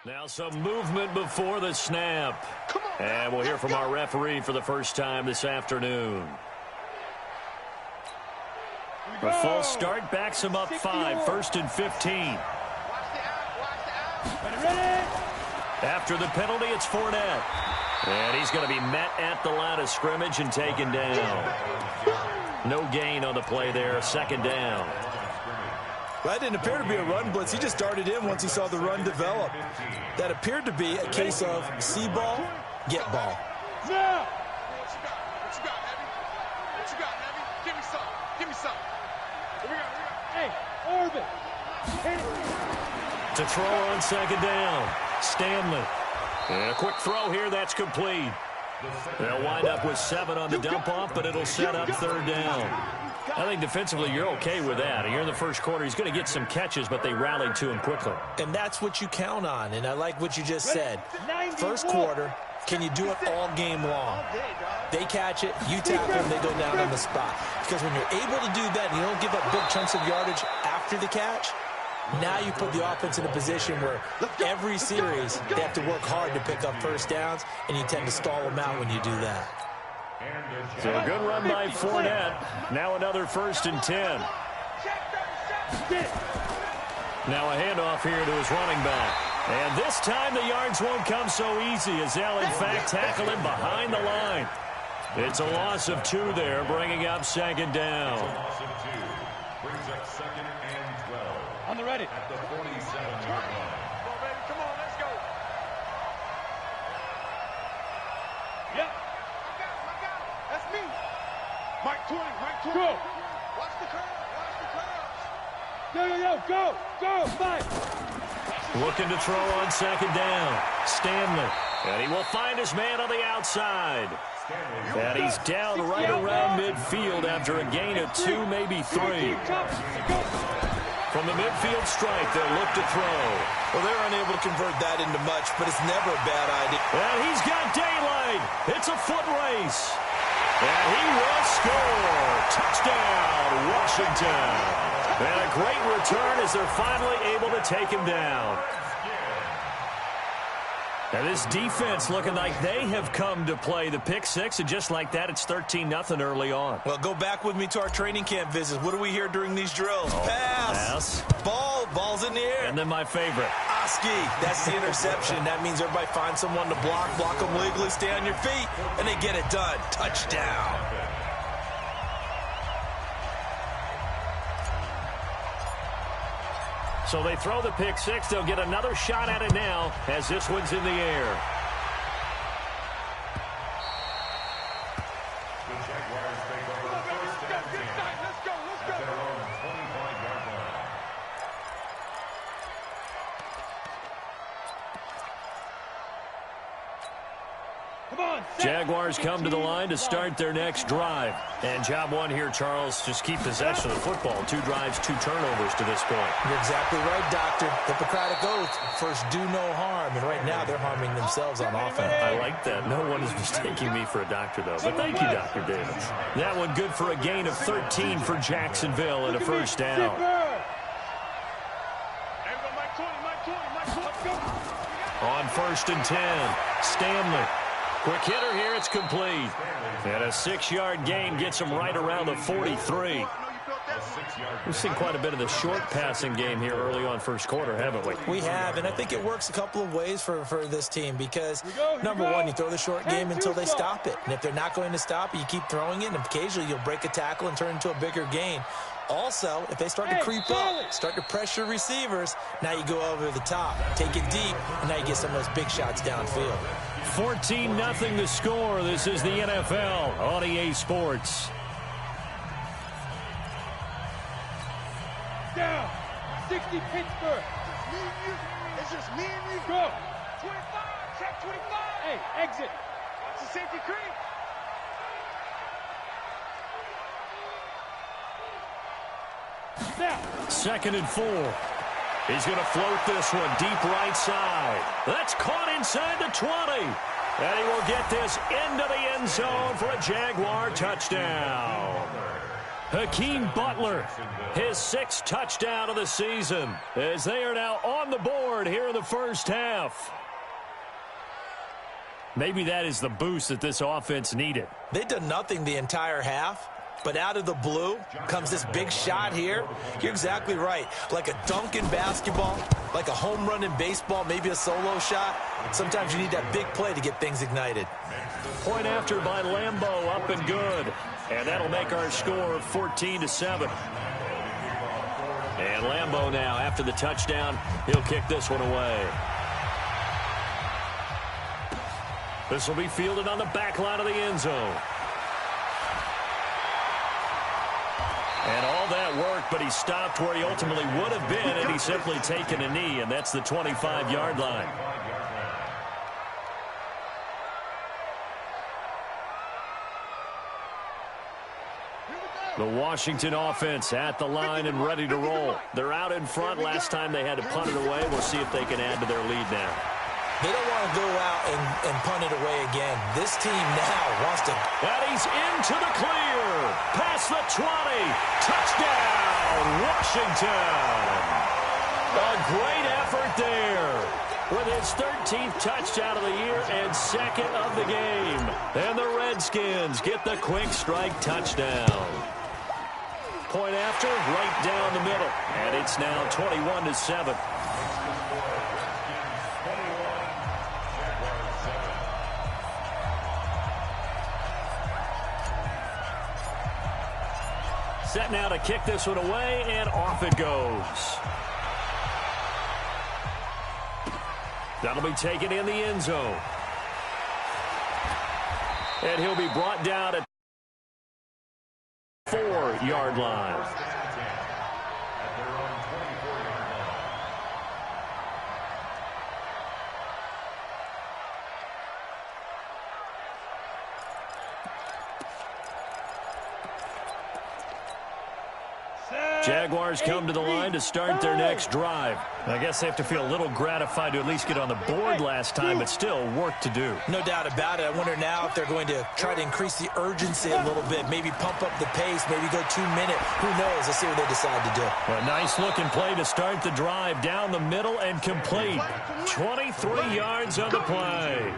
Now some movement before the snap. And we'll hear from our referee for the first time this afternoon. A false start backs him up 5, 1st and 15. After the penalty, it's Fournette. And he's going to be met at the line of scrimmage and taken down. No gain on the play there, 2nd down. That didn't appear to be a run blitz. He just darted in once he saw the run develop. That appeared to be a case of see ball, get ball. Now! What you got? What you got, Heavy? What you got, Heavy? Give me some. Give me some. Here we go. Hey, Orbit. To throw on 2nd down. Stanley. And a quick throw here. That's complete. They'll wind up with 7 on the dump-off, but it'll set up 3rd down. I think defensively you're okay with that. Here in the first quarter, he's going to get some catches, but they rallied to him quickly. And that's what you count on, and I like what you just said. First quarter, can you do it all game long? They catch it, you tackle them, they go down on the spot. Because when you're able to do that and you don't give up big chunks of yardage after the catch, now you put the offense in a position where every series they have to work hard to pick up first downs, and you tend to stall them out when you do that. So a good run by Fournette. Now another 1st and 10. Now a handoff here to his running back. And this time the yards won't come so easy as they'll in fact tackle him behind the line. It's a loss of 2 there, bringing up 2nd down. Brings up 2nd and 12. On the ready. At the 47-yard line. Come on, baby. Come on. Let's go. Yep. That's me. Mike 20. Mike 20. Go. Watch the curve. Watch the curve. Go. Mike. Looking to throw on 2nd down. Stanley. And he will find his man on the outside. And he's down right around midfield after a gain of 2, maybe 3. From the midfield strike, they'll look to throw. Well, they're unable to convert that into much, but it's never a bad idea. And he's got daylight. It's a foot race. And he will score. Touchdown, Washington. And a great return as they're finally able to take him down. And this defense looking like they have come to play. The pick 6, and just like that, it's 13-0 early on. Well, go back with me to our training camp visits. What do we hear during these drills? Pass. Ball's in the air. And then my favorite. Oski, that's the interception. That means everybody finds someone to block them legally, stay on your feet, and they get it done. Touchdown. So they throw the pick 6. They'll get another shot at it now as this one's in the air. The Jaguars take over 1st and 10. Let's go. At their own 25-yard line. Come on. Jaguars come to the line to start their next drive. And job 1 here, Charles, just keep possession of the football. 2 drives, 2 turnovers to this point. You're exactly right, Doctor. Hippocratic oath. First, do no harm. And right now, they're harming themselves on offense. I like that. No one is mistaking me for a doctor, though. But thank you, Dr. Davis. That one good for a gain of 13 for Jacksonville and a 1st down. On 1st and 10, Stanley. Quick hitter here, it's complete. And a 6-yard gain gets him right around the 43. We've seen quite a bit of the short passing game here early on first quarter, haven't we? We have, and I think it works a couple of ways for this team because, number one, you throw the short game until they stop it. And if they're not going to stop it, you keep throwing it, and occasionally you'll break a tackle and turn into a bigger gain. Also, if they start to creep up, start to pressure receivers, now you go over the top, take it deep, and now you get some of those big shots downfield. 14-0 the score. This is the NFL on EA Sports. Down. 60 Pittsburgh. It's just me and you. Go. 25. Check 25. Hey, exit. Watch the safety creep. Now. 2nd and 4. He's going to float this one deep right side. That's caught inside the 20. And he will get this into the end zone for a Jaguar touchdown. Hakeem Butler, his 6th touchdown of the season, as they are now on the board here in the first half. Maybe that is the boost that this offense needed. They've done nothing the entire half, but out of the blue comes this big shot here. You're exactly right. Like a dunk in basketball, like a home run in baseball, maybe a solo shot. Sometimes you need that big play to get things ignited. Point after by Lambeau, up and good. And that'll make our score 14-7. And Lambeau now, after the touchdown, he'll kick this one away. This will be fielded on the back line of the end zone. And all that work, but he stopped where he ultimately would have been had he simply taken a knee, and that's the 25-yard line. The Washington offense at the line and ready to roll. They're out in front. Last time they had to punt it away. We'll see if they can add to their lead now. They don't want to go out and punt it away again. This team now wants to. And he's into the clear. Past the 20. Touchdown, Washington. A great effort there. With his 13th touchdown of the year and 2nd of the game. And the Redskins get the quick strike touchdown. Point after, right down the middle. And it's now 21-7. Set now to kick this one away, and off it goes. That'll be taken in the end zone. And he'll be brought down at 4-yard line. Jaguars come to the line to start their next drive. I guess they have to feel a little gratified to at least get on the board last time, but still work to do. No doubt about it. I wonder now if they're going to try to increase the urgency a little bit, maybe pump up the pace, maybe go 2-minute. Who knows? Let's see what they decide to do. A nice looking play to start the drive down the middle and complete. 23 yards on the play.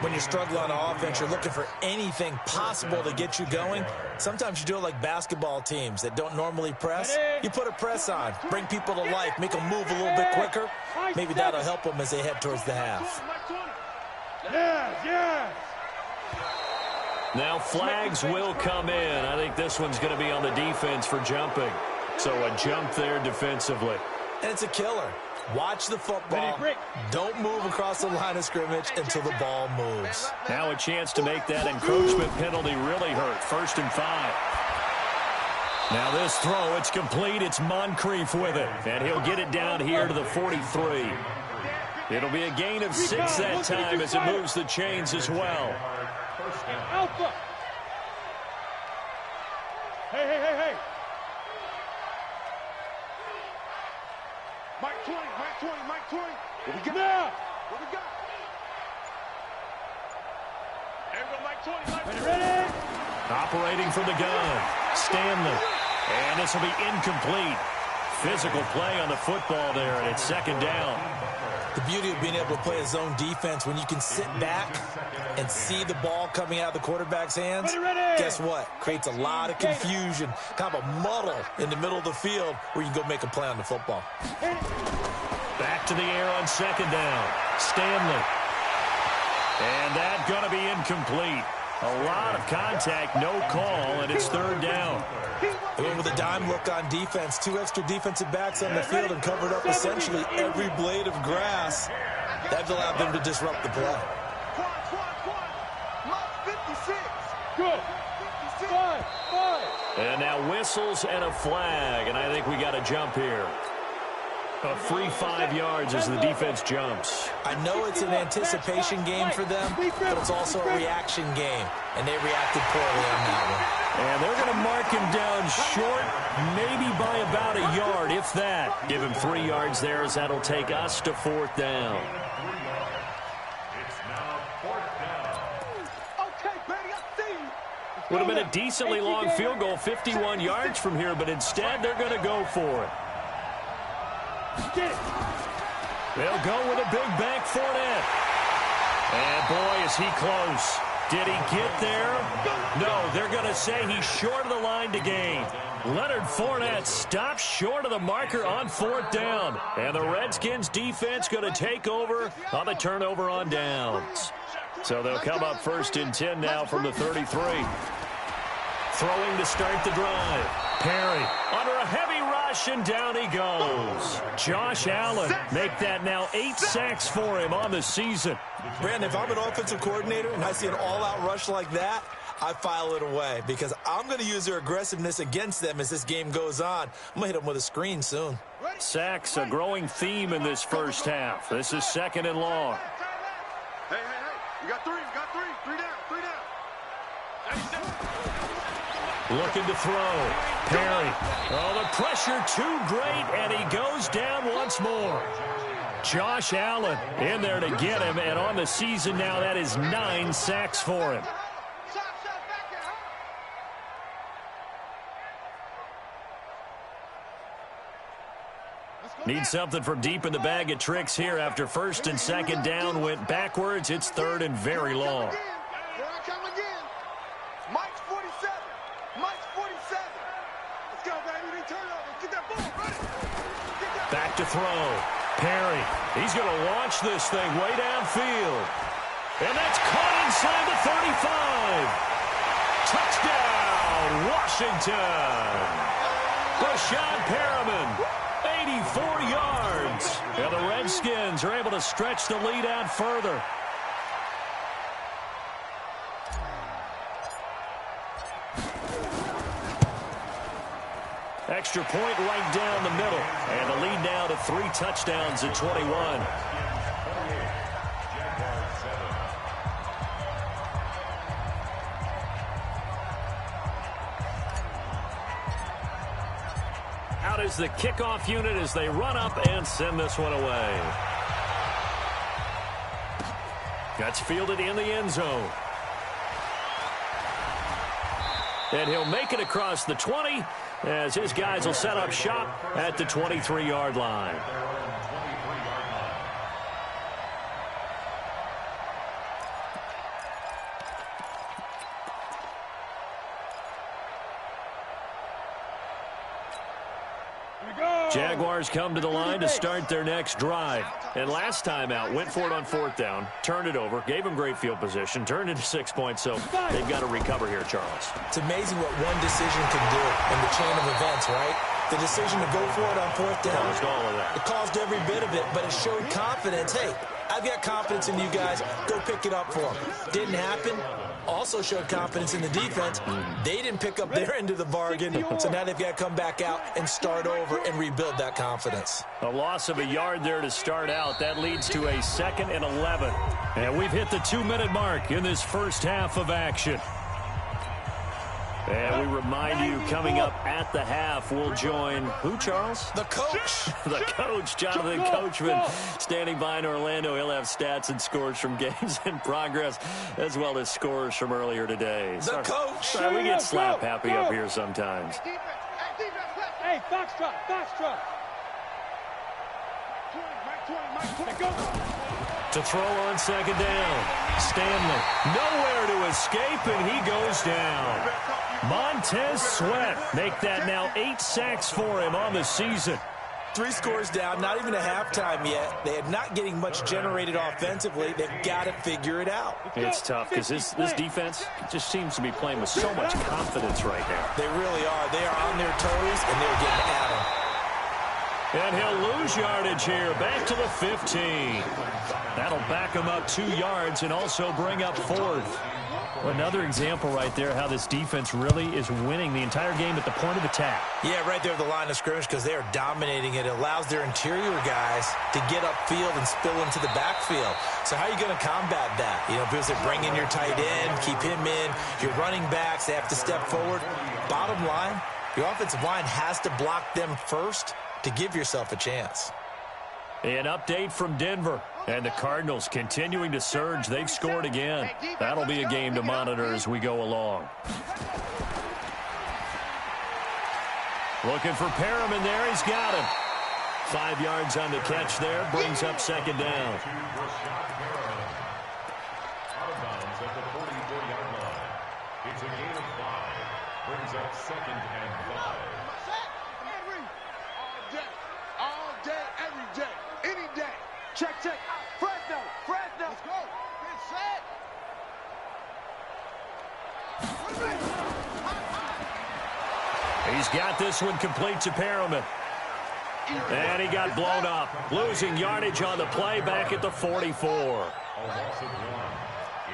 When you're struggling on offense, you're looking for anything possible to get you going. Sometimes you do it like basketball teams that don't normally press. You put a press on, bring people to life, make them move a little bit quicker. Maybe that'll help them as they head towards the half. Now flags will come in. I think this one's going to be on the defense for jumping. So a jump there defensively. And it's a killer. Watch the football. Don't move across the line of scrimmage until the ball moves. Now a chance to make that encroachment penalty really hurt. 1st and 5. Now this throw, it's complete. It's Moncrief with it. And he'll get it down here to the 43. It'll be a gain of 6 that time as it moves the chains as well. Alpha. Hey. Mike 20. What we got? Now. What we got? There we go, Mike 20. Ready? Operating from the gun, Stanley. And this will be incomplete. Physical play on the football there, and it's 2nd down. The beauty of being able to play a zone defense when you can sit back and see the ball coming out of the quarterback's hands, guess what? Creates a lot of confusion, kind of a muddle in the middle of the field where you can go make a play on the football. Back to the air on 2nd down. Stanley. And that's going to be incomplete. A lot of contact, no call, and it's 3rd down. They went with a dime look on defense. 2 extra defensive backs on the field and covered up essentially every blade of grass. That allowed them to disrupt the play. Go. 5. And now whistles and a flag, and I think we got a jump here. A free 5 yards as the defense jumps. I know it's an anticipation game for them, but it's also a reaction game, and they reacted poorly on that one. And they're going to mark him down short, maybe by about a yard, if that. Give him 3 yards there, as that'll take us to 4th down. It's now 4th down. Okay, baby, I see you. Would have been a decently long field goal, 51 yards from here, but instead they're going to go for it. They'll go with a big bank Fournette. And boy, is he close. Did he get there? No, they're going to say he's short of the line to gain. Leonard Fournette stops short of the marker on 4th down. And the Redskins defense going to take over on the turnover on downs. So they'll come up 1st and 10 now from the 33. Throwing to start the drive. Perry under a heavy rush, and down he goes. Josh Allen make that now 8 sacks for him on the season. Brandon, if I'm an offensive coordinator and I see an all-out rush like that, I file it away because I'm going to use their aggressiveness against them as this game goes on. I'm going to hit them with a screen soon. Sacks, a growing theme in this first half. This is 2nd and long. Hey, you got 3, three down. Looking to throw. Perry. Oh, the pressure too great, and he goes down once more. Josh Allen in there to get him, and on the season now, that is 9 sacks for him. Need something from deep in the bag of tricks here after 1st and 2nd down went backwards. It's 3rd and very long. Mike's 47. Mike's 47. Let's go, baby. They turn over. Get that ball. Ready. Back to throw. Perry. He's going to launch this thing way downfield. And that's caught inside the 35. Touchdown, Washington. Rashad Perriman, 84 yards. And the Redskins are able to stretch the lead out further. Extra point right down the middle. And the lead now to 3 touchdowns at 21. Out is the kickoff unit as they run up and send this one away. That's fielded in the end zone. And he'll make it across the 20 as his guys will set up shop at the 23-yard line. Jaguars come to the line to start their next drive. And last time out, went for it on 4th down, turned it over, gave them great field position, turned into 6 points, so they've got to recover here, Charles. It's amazing what one decision can do in the chain of events, right? The decision to go for it on 4th down. Caused all of that. It caused every bit of it, but it showed confidence. Hey, I've got confidence in you guys. Go pick it up for them. Didn't happen. Also showed confidence in the defense. They didn't pick up their end of the bargain, so now they've got to come back out and start over and rebuild that confidence. A loss of a yard there to start out. That leads to a 2nd and 11. And we've hit the 2-minute mark in this first half of action. And we remind you, coming up at the half, we'll join who, Charles? The coach. The coach, Jonathan Coachman, standing by in Orlando. He'll have stats and scores from games in progress, as well as scores from earlier today. The coach. Sorry, we get slap happy up here sometimes. Hey, Foxtrot. 20, go. To throw on 2nd down. Stanley, nowhere to escape, and he goes down. Montez Sweat make that now 8 sacks for him on the season. 3 scores down, not even a halftime yet. They are not getting much generated offensively. They've got to figure it out. It's tough because this defense just seems to be playing with so much confidence right now. They really are. They are on their toes, and they're getting at them. And he'll lose yardage here, back to the 15. That'll back him up 2 yards and also bring up 4th. Another example right there how this defense really is winning the entire game at the point of attack. Yeah, right there at the line of scrimmage because they are dominating it. It allows their interior guys to get upfield and spill into the backfield. So how are you going to combat that? You know, people say bring in your tight end, keep him in. Your running backs, they have to step forward. Bottom line, your offensive line has to block them first to give yourself a chance. An update from Denver. And the Cardinals continuing to surge. They've scored again. That'll be a game to monitor as we go along. Looking for Perriman there. He's got him. 5 yards on the catch there. Brings up second down. Out of bounds at the 40-yard line. It's a gain of 5. Brings up second and 5. All day, every day, any day. Check. Fresno. Let's go. Get set. He's got this one complete to Perriman. And he got blown up. Losing yardage on the play back at the 44. A loss of 1.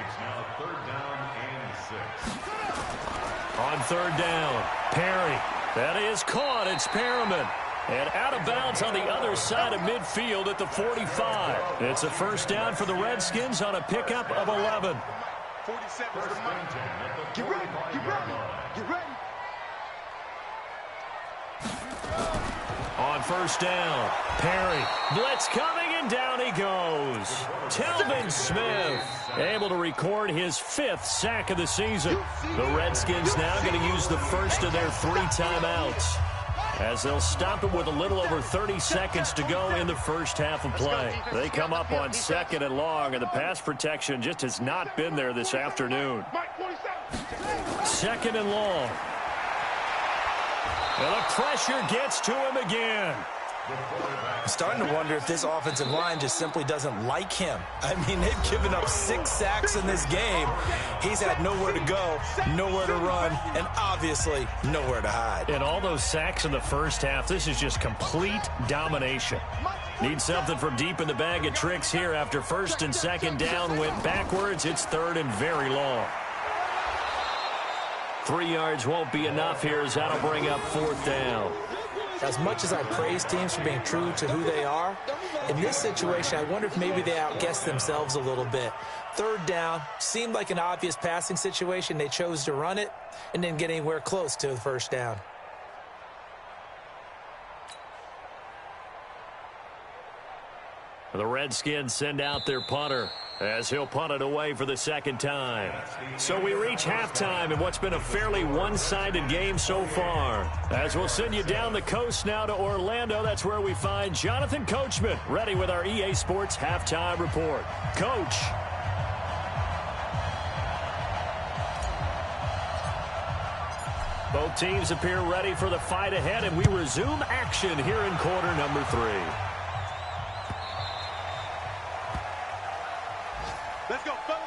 It's now third down and 6. On third down, Perry. That is caught. It's Perriman. And out of bounds on the other side of midfield at the 45. It's a first down for the Redskins on a pickup of 11. 47 First is the money. Get ready. On first down, Perry. Blitz coming, and down he goes. Telvin Smith able to record his 5th sack of the season. The Redskins now going to use the first of their 3 timeouts, as they'll stop it with a little over 30 seconds to go in the first half of play. They come up on 2nd and long, and the pass protection just has not been there this afternoon. 2nd and long. And the pressure gets to him again. I'm starting to wonder if this offensive line just simply doesn't like him. I mean, they've given up 6 sacks in this game. He's had nowhere to go, nowhere to run, and obviously nowhere to hide. And all those sacks in the first half, this is just complete domination. Need something from deep in the bag of tricks here after 1st and 2nd down went backwards. It's 3rd and very long. 3 yards won't be enough here, as that'll bring up 4th down. As much as I praise teams for being true to who they are, in this situation, I wonder if maybe they outguessed themselves a little bit. 3rd down seemed like an obvious passing situation. They chose to run it and didn't get anywhere close to the first down. The Redskins send out their punter, as he'll punt it away for the 2nd time. So we reach halftime in what's been a fairly one-sided game so far. As we'll send you down the coast now to Orlando, that's where we find Jonathan Coachman, ready with our EA Sports Halftime Report. Coach. Both teams appear ready for the fight ahead, and we resume action here in quarter number 3. Let's go, fellas.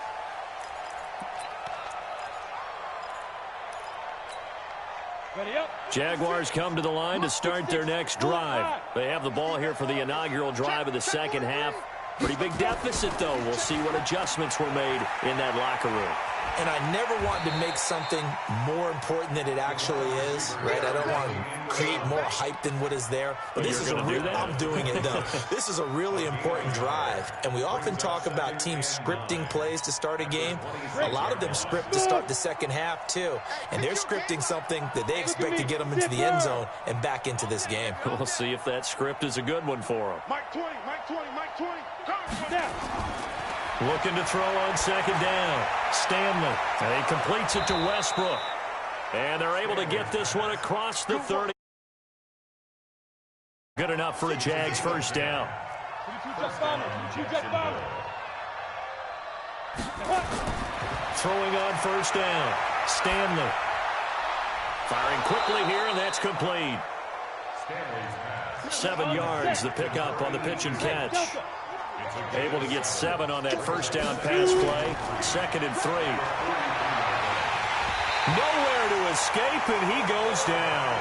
Ready up. Jaguars come to the line to start their next drive. They have the ball here for the inaugural drive of the second half. Pretty big deficit, though. We'll see what adjustments were made in that locker room. And I never want to make something more important than it actually is, right? I don't want to create more hype than what is there. But this is I'm doing it, though. This is a really important drive. And we often talk about teams scripting plays to start a game. A lot of them script to start the second half, too. And they're scripting something that they expect to get them into the end zone and back into this game. We'll see if that script is a good one for them. Mike 20. Down. Looking to throw on 2nd down. Stanley. And he completes it to Westbrook. And they're able to get this one across the 30. Good enough for a Jags first down. Throwing on first down. Stanley. Firing quickly here, and that's complete. 7 yards, the pickup on the pitch and catch. Able to get 7 on that first down pass play. 2nd and 3. Nowhere to escape, and he goes down.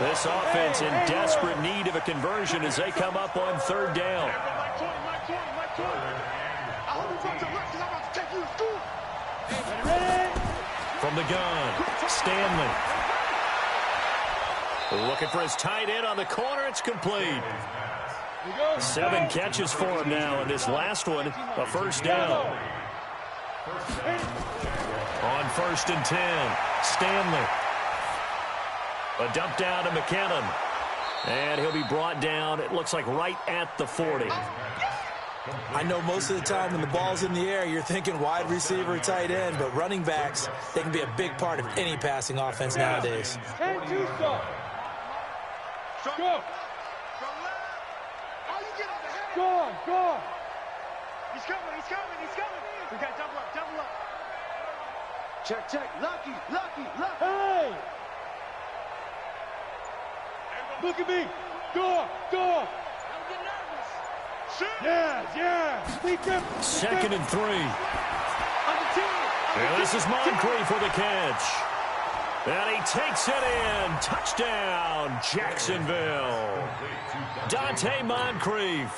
This offense in desperate need of a conversion as they come up on 3rd down. From the gun, Stanley. Looking for his tight end on the corner. It's complete. 7 catches for him now, and this last one, a first down. On 1st and 10, Stanley. A dump down to McKinnon. And he'll be brought down, it looks like right at the 40. I know most of the time when the ball's in the air, you're thinking wide receiver, tight end, but running backs, they can be a big part of any passing offense nowadays. 10-2 stop. Go. Go on, go on. He's coming. We got double up. Check. Lucky. Hey! Look at me. Go. Don't get nervous. Yeah. Beat them. 2nd and 3. Under 10. And this is Moncrief for the catch. And he takes it in. Touchdown, Jacksonville. Dante Moncrief,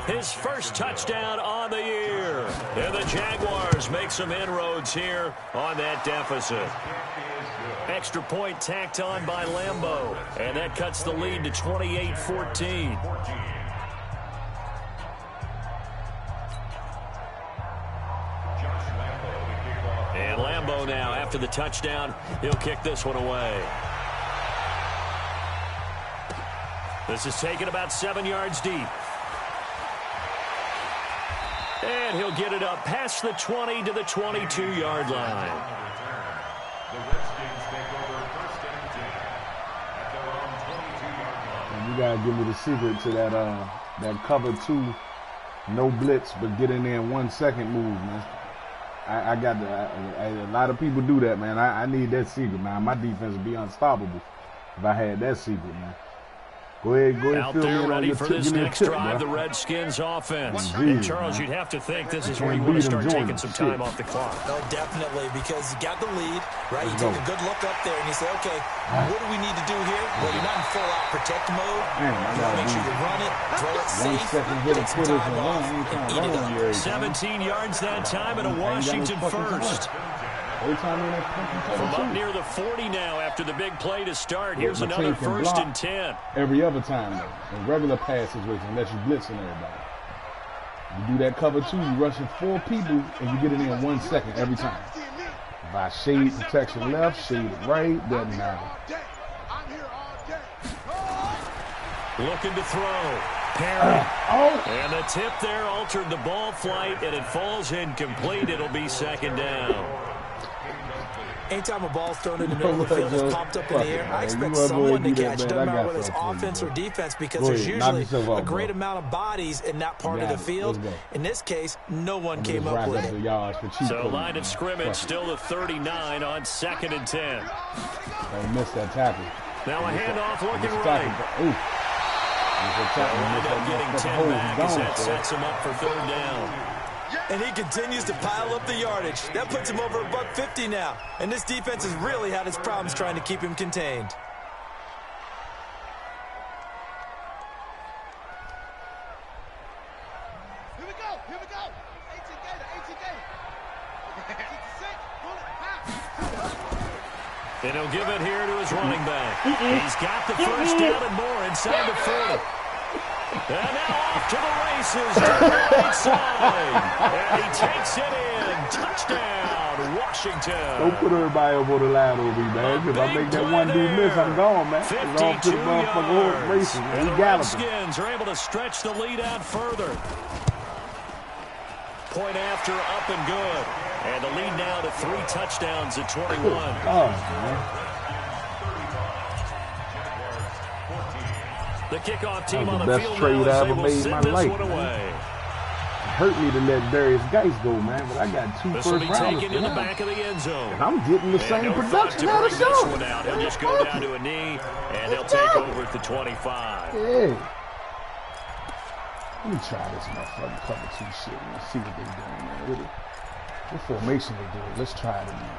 his first touchdown on the year. And the Jaguars make some inroads here on that deficit. Extra point tacked on by Lambeau. And that cuts the lead to 28-14. And Lambeau now, after the touchdown, he'll kick this one away. This is taken about 7 yards deep. And he'll get it up past the 20 to the 22-yard line. You gotta give me the secret to that cover 2, no blitz, but get in there in 1 second move, man. I got a lot of people do that, man. I need that secret, man. My defense would be unstoppable if I had that secret, man. Go ahead, out there ready for this next drive, the Redskins offense. And Charles, you'd have to think this is where you want to start taking some time off the clock. No, definitely, because you got the lead, right? You take a good look up there and you say, okay, what do we need to do here? Well, you're not in full-out protect mode. You want to make sure you run it, throw it safe, take some time off, and eat it up. 17 yards that time and a Washington first. From up near the 40 now after the big play to start. Here's another 1st and 10. Every other time, though. In regular pass situations, unless you blitzing everybody. You do that cover 2, you rushing 4 people, and you get it in 1 second every time. By shade protection left, shade right, doesn't matter. Looking to throw. Perry. And the tip there altered the ball flight, and it falls incomplete. It'll be 2nd down. Anytime a ball's thrown in the middle of the field is popped up in the air, I expect someone to catch, no matter whether it's offense or defense, because there's usually a great amount of bodies in that part of the field. In this case, no one came up with it. So line of scrimmage still the 39 on 2nd and 10. Don't miss that tackle. Now a handoff looking right. Wind up getting 10 back as that sets him up for 3rd down. And he continues to pile up the yardage. That puts him over $150 now. And this defense has really had its problems trying to keep him contained. Here we go. 18 Gator. And he'll give it here to his running back. He's got the 1st down and more inside the 40. And now off to the races to the right side. And he takes it in. Touchdown, Washington. Don't put everybody over the line over me, man. If I make that one dude miss, I'm gone, man. 52 yards. And the galloping. Redskins are able to stretch the lead out further. Point after, up and good. And the lead now to 3 touchdowns at 21. Oh, man. The kickoff team on the best field trade now I as ever they will made in send my this life, one away. It hurt me to let Darius Geis go, man, but I got 2 This will first be rounders. taken to the back of the end zone. And I'm getting the same no production to out bring of this show. one out. He'll just go down to a knee, and they'll take over at the 25. Yeah. Let me try this motherfucking cover 2 shit, man. See what they doing, man. What formation they doing? Let's try it again.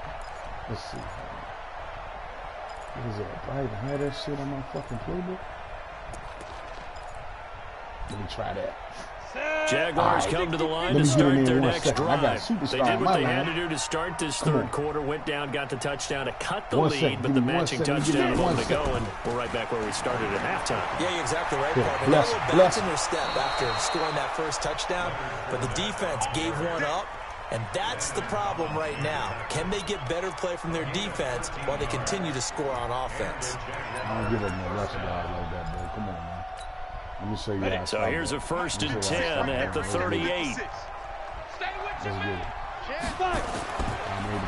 Let's see. What is that? Do I even have that shit on my fucking playbook? Let me try that. Jaguars come to the line to start their next drive. They did what they had to do to start this 3rd quarter. Went down, got the touchdown to cut the lead, but the matching touchdown a moment ago, and we're right back where we started at halftime. Yeah, you're exactly right, Parker. They were back in their step after scoring that first touchdown, but the defense gave one up, and that's the problem right now. Can they get better play from their defense while they continue to score on offense? I don't give up no rushing guys like that, bro. Come on, man. Let me show you. So here's a 1st and 10 at the 38.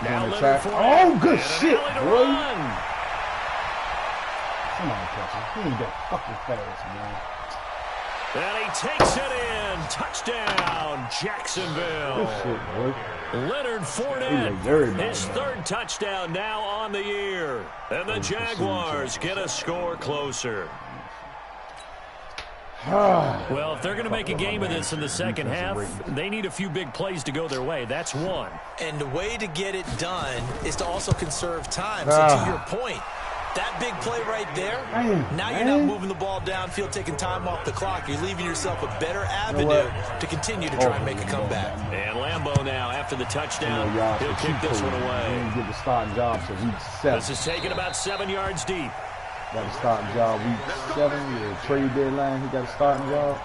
Now oh, good shit, bro. Come on, catcher. He ain't that fucking fast, man. And he takes it in. Touchdown, Jacksonville. Good shit, boy. Leonard Fournette, his 3rd touchdown now on the year. And the Jaguars get a score closer. Well, if they're going to make a game of this in the second half, they need a few big plays to go their way. That's one. And the way to get it done is to also conserve time. So to your point, that big play right there, now you're not moving the ball downfield, taking time off the clock. You're leaving yourself a better avenue to continue to try and make a comeback. And Lambeau now, after the touchdown, he'll kick this one away. He didn't get the starting job till week 7. This is taken about 7 yards deep. Got a starting job week 7. The trade deadline, he got a starting job.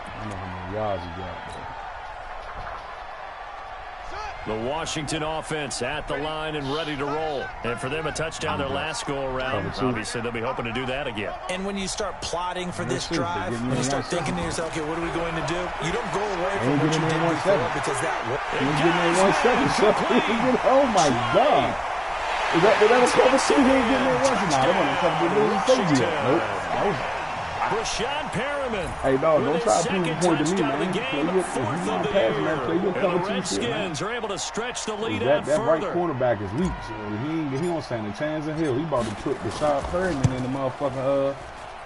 I don't know how many yards he got. The Washington offense at the line and ready to roll. And for them, a touchdown their last go-around. Obviously, they'll be hoping to do that again. And when you start plotting for this drive, when you start thinking to yourself, okay, what are we going to do? You don't go away from what you did before because that worked. Oh, my God. Is that a cover 2? He ain't getting it once. Nah, they want to cover the Nope. That was Rashawn Perriman. Hey, dog, don't try to prove a point to me, man. Play your, if you want to pass, man, play your cover 2 shit, man. The Redskins are able to stretch the lead that out further. Right cornerback is weak. So he don't stand a chance in hell. He about to put Rashawn Perriman in the motherfucking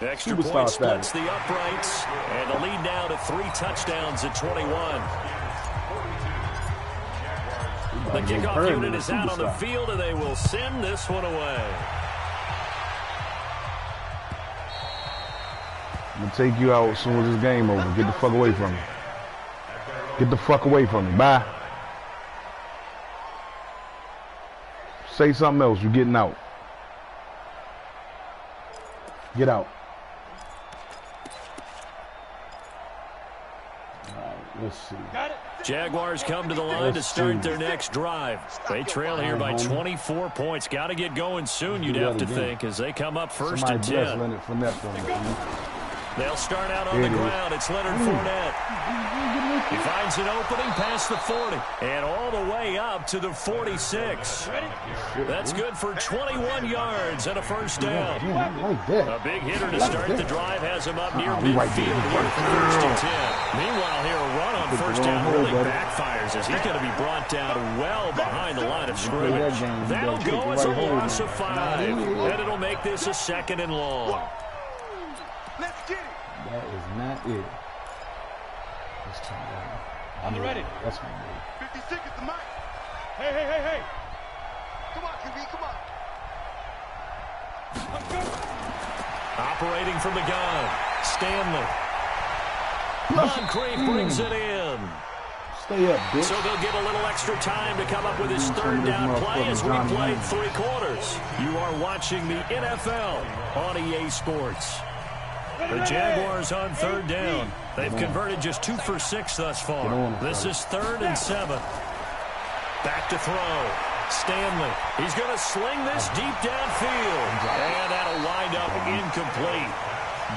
extra superstar point status. splits the uprights, and the lead now to 3 touchdowns at 21. The kickoff unit is out on the field, and they will send this one away. I'm going to take you out as soon as this game over. Get the fuck away from me. Get the fuck away from me. Bye. Say something else. You're getting out. Get out. All right, let's see. Jaguars come to the line to start their next drive. They trail here by 24 points. Got to get going soon, you'd have to think, as they come up 1st and 10. They'll start out on the ground. It's Leonard Fournette. He finds an opening past the 40 and all the way up to the 46. That's good for 21 yards and a 1st down. A big hitter to start the drive has him up near midfield here for 1st and 10. Meanwhile, here a run on 1st down really backfires as he's going to be brought down well behind the line of scrimmage. That'll go as a loss of 5, and it'll make this a 2nd and long. Let's get it. That is not it. Let's try that. I'm ready. That's my move. 50 seconds to Mike. Hey. Come on, QB, come on. Let's go. Operating from the gun, Stanley. Moncrief brings it in. Stay up, bitch. So they'll get a little extra time to come up with his 3rd down play as we played 3 quarters. You are watching the NFL on EA Sports. The Jaguars on 3rd down. They've converted just 2 for 6 thus far. This is 3rd and 7. Back to throw. Stanley. He's going to sling this deep downfield. And that'll wind up incomplete.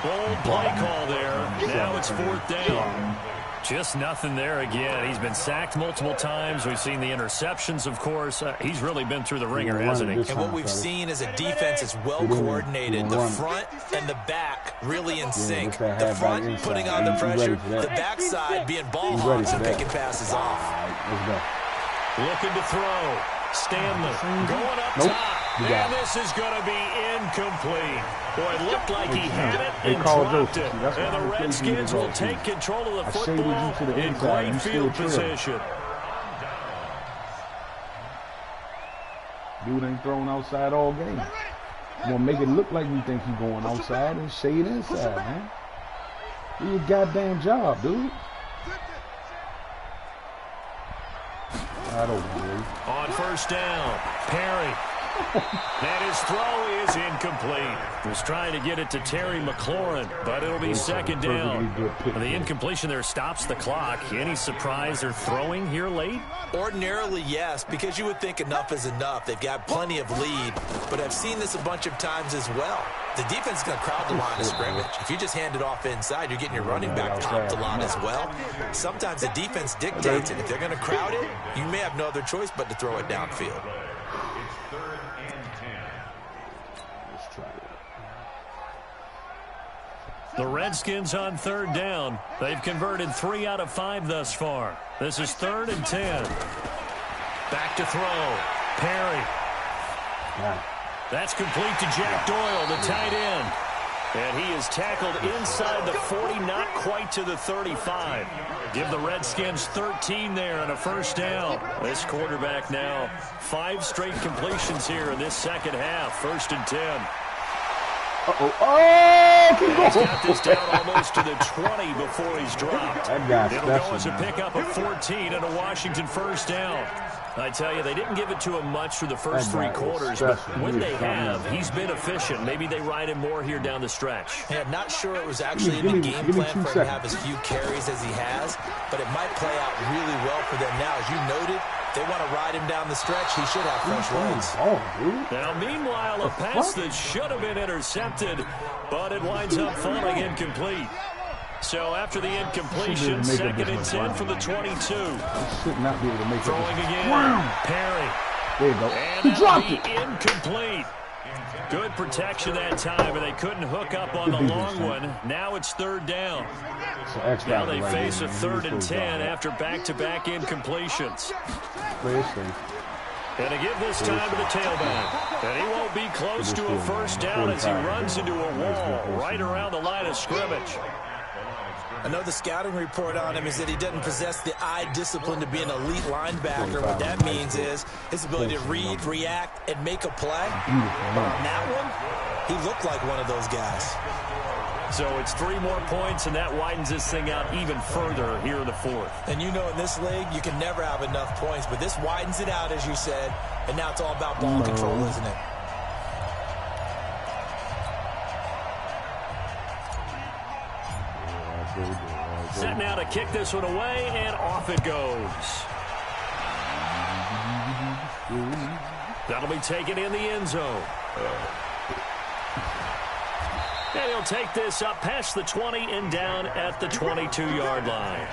Bold play call there. Now it's 4th down. Just nothing there again. He's been sacked multiple times. We've seen the interceptions, of course. He's really been through the ringer, hasn't he? And what we've seen is a defense that's well coordinated. The front and the back really in sync. The front putting on the pressure. The backside being ball hawks and picking passes off. Looking to throw. Stanley going up top. And this is going to be incomplete. Boy, it looked like he had it and dropped it. And the Redskins will take control of the football in great field position. Dude ain't throwing outside all game. You want to make it look like you think he's going outside and shade inside, man. Do your goddamn job, dude. On 1st down, Perry And his throw is incomplete. Was trying to get it to Terry McLaurin, but it'll be second down. The incompletion there stops the clock. Any surprise they're throwing here late? Ordinarily, yes, because you would think enough is enough. They've got plenty of lead, but I've seen this a bunch of times as well. The defense is going to crowd the line of scrimmage. If you just hand it off inside, you're getting your running back popped a lot as well. Sometimes the defense dictates it. If they're going to crowd it, you may have no other choice but to throw it downfield. The Redskins on third down. They've converted 3 out of 5 thus far. This is 3rd and 10. Back to throw. Perry. That's complete to Jack Doyle, the tight end. And he is tackled inside the 40, not quite to the 35. Give the Redskins 13 there and a first down. This quarterback now 5 straight completions here in this second half. 1st and 10. Keep going. He's got this down almost to the 20 before he's dropped. It'll go as a pickup of 14 and a Washington first down. I tell you, they didn't give it to him much through the first 3 quarters, but when they have, he's been efficient. Maybe they ride him more here down the stretch. Yeah, I'm not sure it was actually in the game plan for him to have as few carries as he has, but it might play out really well for them now. As you noted, they want to ride him down the stretch. He should have fresh legs. Now, meanwhile, a pass that should have been intercepted, but it winds up falling incomplete. So after the incompletion, 2nd and 10 from the 22. Should not be able to make throwing it. again. Perry. There you go. And He dropped it. Incomplete. Good protection that time, and they couldn't hook up on the long one. Now it's 3rd down. Now they face a 3rd and 10 after back-to-back incompletions. And to give this time to the tailback. And he won't be close to a first down as he runs into a wall right around the line of scrimmage. I know the scouting report on him is that he doesn't possess the eye discipline to be an elite linebacker. What that means is his ability to read, react, and make a play. On that one, he looked like one of those guys. So it's 3 more points, and that widens this thing out even further here in the 4th. And you know in this league, you can never have enough points, but this widens it out, as you said, and now it's all about ball control, isn't it? Set now to kick this one away, and off it goes. That'll be taken in the end zone. And he'll take this up past the 20 and down at the 22-yard line.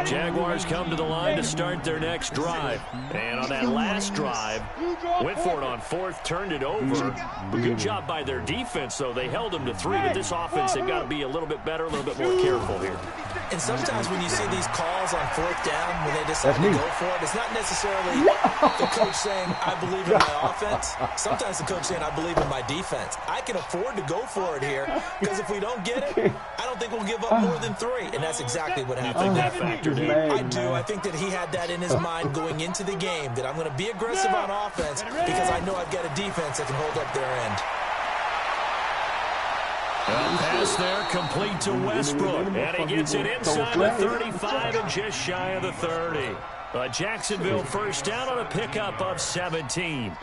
Jaguars come to the line to start their next drive. And on that last drive, went for it on 4th, turned it over. But good job by their defense, though. They held them to 3, but this offense, they've got to be a little bit better, a little bit more careful here. And sometimes when you see these calls on 4th down, when they decide to go for it, it's not necessarily the coach saying, I believe in my offense. Sometimes the coach saying, I believe in my defense. I can afford to go for it here, because if we don't get it, I don't think we'll give up more than 3. And that's exactly what happened. That factored in. I do. I think that he had that in his mind going into the game, that I'm going to be aggressive on offense because I know I've got a defense that can hold up their end. Pass there, complete to Westbrook. And he gets it inside the 35 and just shy of the 30. A Jacksonville first down on a pickup of 17.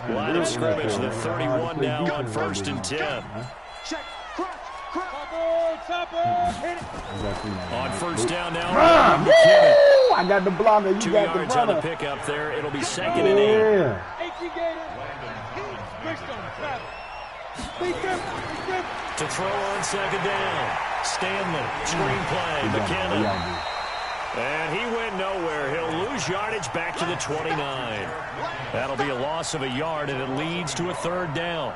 Line of scrimmage, the 31 now on 1st and 10. On first down now, I got the blocker. You 2 got yards the on the pickup there. It'll be 2nd and 8. To throw on 2nd down. Stanley, screenplay, McKinnon. And he went nowhere. He'll lose yardage back to the 29. That'll be a loss of a yard, and it leads to a 3rd down.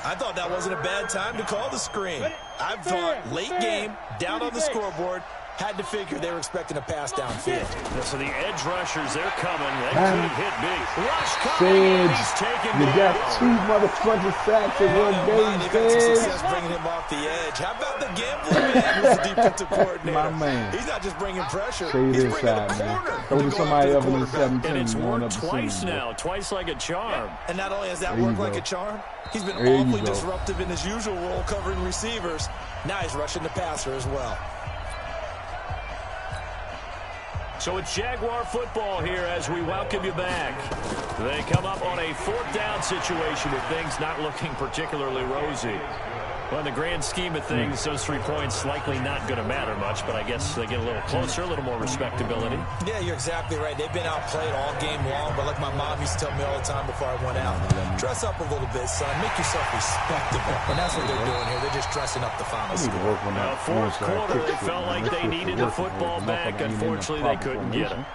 I thought that wasn't a bad time to call the screen. I thought late game, down on the scoreboard, had to figure they were expecting a pass downfield. So the edge rushers, they're coming. They could hit big. Rush coming, he's taken You got down. 2 motherfucking sacks in one game, They've had some success bringing him off the edge. How about the gambling man who's the defensive coordinator? My man. He's not just bringing pressure. Stay He's this bringing side, a corner. man. Throw to somebody up in the 17. And it's going worked up the twice seam, now, twice like a charm. And not only has that There worked you like go. a charm, he's been There you awfully go. disruptive in his usual role covering receivers. Now he's rushing the passer as well. So it's Jaguar football here as we welcome you back. They come up on a 4th down situation with things not looking particularly rosy. Well, in the grand scheme of things, those 3 points likely not going to matter much, but I guess they get a little closer, a little more respectability. Yeah, you're exactly right. They've been outplayed all game long, but like my mom used to tell me all the time before I went out, dress up a little bit, son. Make yourself respectable. And that's what they're doing here. They're just dressing up the final score. Now, 4th quarter, they felt like they needed the football back. Unfortunately, they couldn't get it.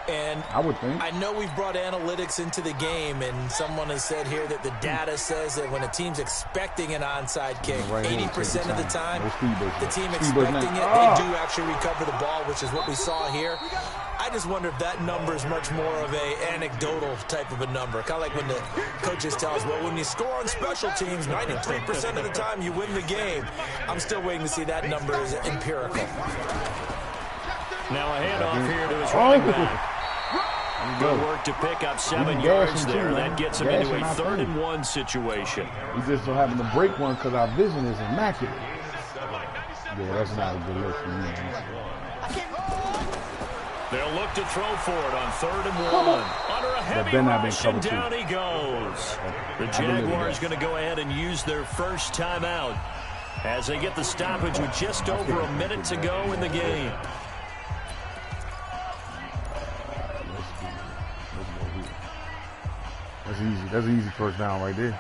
And I would think. I know we've brought analytics into the game, and someone has said here that the data says that when a team's expecting an onside kick, 80% of the time, the team expecting it, they do actually recover the ball, which is what we saw here. I just wonder if that number is much more of a anecdotal type of a number. Kind of like when the coaches tell us, well, when you score on special teams, 93% of the time you win the game. I'm still waiting to see that number is empirical. Now a handoff here to his running back. Good work to pick up 7 yards there. That gets him into a 3rd and 1 situation. We just don't happen to break one because our vision is immaculate. Yeah, that's not a good look for me. They'll look to throw for it on 3rd and 1. Under a heavy rush, and down he goes. The Jaguars going to go ahead and use their first timeout as they get the stoppage with just over a minute to go in the game. That's easy. That's an easy first down right there.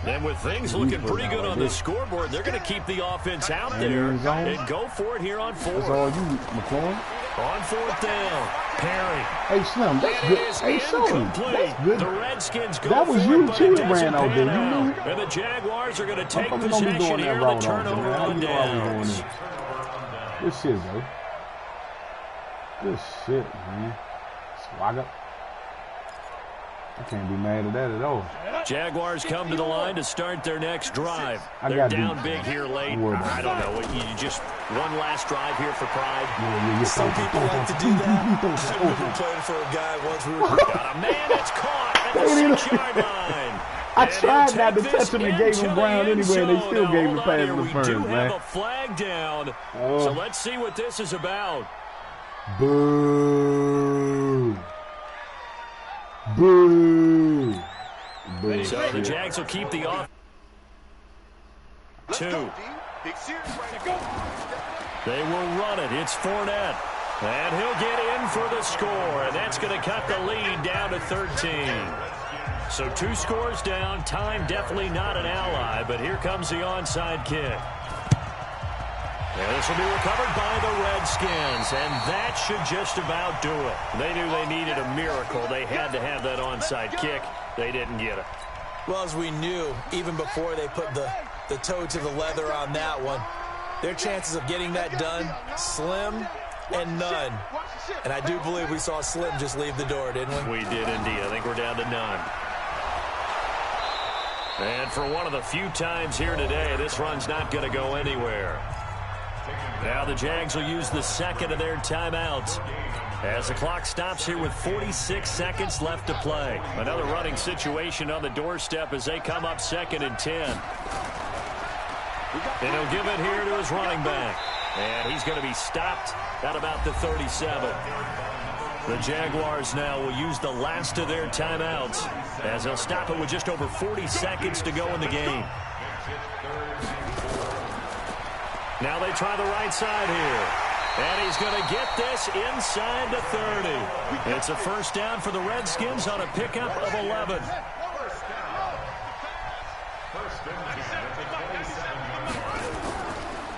And with things looking pretty good on the scoreboard, they're going to keep the offense out there and go for it here on 4th. That's all you, McCoy. On 4th down, Perry. Hey, Slim, that's good. Hey, Slim, that's good. The Redskins go that was for you it, too but that it ran out there. You knew. And the Jaguars are going to take Don't possession be doing here. that The turnover on downs. Good shit, though. Good shit, man. Swagger. I can't be mad at that at all. Jaguars come to the line to start their next drive. They're down big here late. I don't know. You just one last drive here for pride. Some people like to do that. We've been playing for a guy once. We were got a man that's caught at the 6-yard line. I tried not to touch him and gave him ground anyway, and they still gave him pass interference, man. We do have a flag down, so let's see what this is about. Boo. Boo. Boo. So the Jags will keep the off. 2. They will run it. It's Fournette. And he'll get in for the score. And that's going to cut the lead down to 13. So 2 scores down. Time definitely not an ally. But here comes the onside kick. And this will be recovered by the Redskins, and that should just about do it. They knew they needed a miracle. They had to have that onside kick. They didn't get it. Well, as we knew, even before they put the toe to the leather on that one, their chances of getting that done, slim and none. And I do believe we saw Slim just leave the door, didn't we? We did indeed. I think we're down to none. And for one of the few times here today, this run's not going to go anywhere. Now the Jags will use the second of their timeouts as the clock stops here with 46 seconds left to play. Another running situation on the doorstep as they come up 2nd and 10. And he'll give it here to his running back. And he's going to be stopped at about the 37. The Jaguars now will use the last of their timeouts as they'll stop it with just over 40 seconds to go in the game. Now they try the right side here. And he's going to get this inside the 30. It's a first down for the Redskins on a pickup of 11.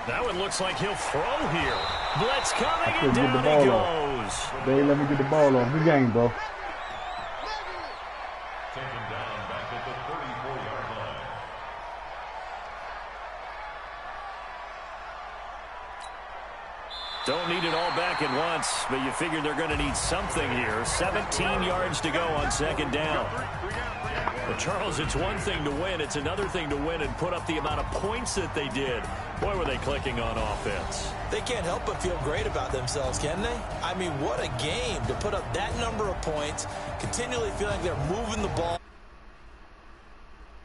Now it looks like he'll throw here. Blitz coming, and down he goes. They ain't let me get the ball off the game, bro. Taken down back at the 34-yard line. Don't need it all back at once, but you figure they're going to need something here. 17 yards to go on 2nd down. But Charles, it's one thing to win. It's another thing to win and put up the amount of points that they did. Boy, were they clicking on offense. They can't help but feel great about themselves, can they? I mean, what a game to put up that number of points, continually feeling like they're moving the ball.